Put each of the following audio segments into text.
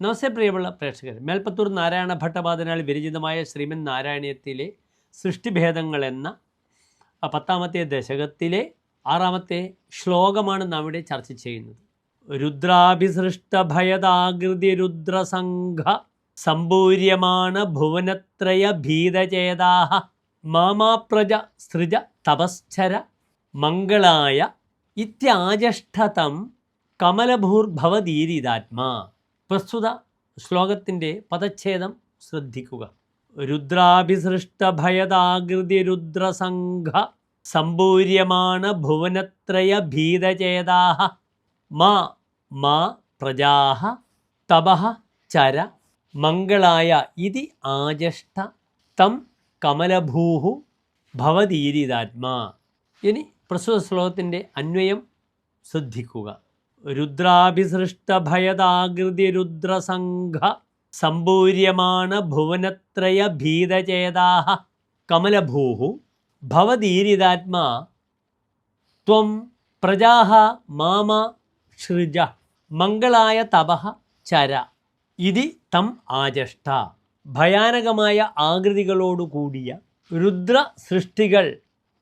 നമസ്തേ പ്രിയമുള്ള പ്രേക്ഷകർ, മേൽപ്പത്തൂർ നാരായണ ഭട്ടപാദനാൽ വിരചിതമായ ശ്രീമൻ നാരായണീയത്തിലെ സൃഷ്ടിഭേദങ്ങൾ എന്ന 10ാമത്തെ ദശകത്തിലെ 6ാമത്തെ ശ്ലോകമാണ് നാം ഇവിടെ ചർച്ച ചെയ്യുന്നത്. രുദ്രാഭിസൃഷ്ടഭയദാകൃതി രുദ്രസംഘ സമ്പൂര്യമാണ് ഭുവനത്രയ ഭീതചേതാഹ മാമാപ്രജ സൃജ തപശ്ചര മംഗളായ ഇത്യാജഷ്ഠതം കമലഭൂർഭവദീരിതാത്മാ. പ്രസ്തുത ശ്ലോകത്തിൻ്റെ പദച്ഛേദം ശ്രദ്ധിക്കുക. രുദ്രാഭിസൃഷ്ടഭയദാകൃതി രുദ്രസംഘ സമ്പൂര്യമാണ് ഭുവനത്രയ ഭീതചേതാഹ മാ പ്രജാഹ തപഃ ചര മംഗളായ ഇതി ആജഷ്ഠ തം കമലഭൂഃ ഭവദീരിതാത്മാ. ഇനി പ്രസ്തുത ശ്ലോകത്തിൻ്റെ അന്വയം ശ്രദ്ധിക്കുക. രുദ്രാഭിസൃഷ്ടഭയദാകൃതി രുദ്രസംഘ സമ്പൂര്യമാണ് ഭുവനത്രയ ഭീതചേതാഹ കമലഭൂഃ ഭവദീരിതാത്മാ ത്വം പ്രജാഃ മാമ സൃജ മംഗളായ തപഃ ചര ഇതി തം ആജഷ്ഠ. ഭയാനകമായ ആകൃതികളോടുകൂടിയ രുദ്ര സൃഷ്ടികൾ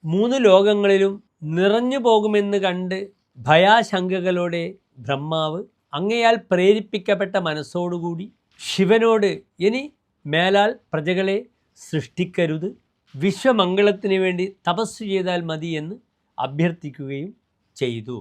3 ലോകങ്ങളിലും നിറഞ്ഞു പോകുമെന്ന് കണ്ട് ഭയാശങ്കകളോടെ ബ്രഹ്മാവ് അങ്ങയാൽ പ്രേരിപ്പിക്കപ്പെട്ട മനസ്സോടുകൂടി ശിവനോട് ഇനി മേലാൽ പ്രജകളെ സൃഷ്ടിക്കരുത്, വിശ്വമംഗളത്തിന് വേണ്ടി തപസ് ചെയ്താൽ മതി എന്ന് അഭ്യർത്ഥിക്കുകയും ചെയ്തു.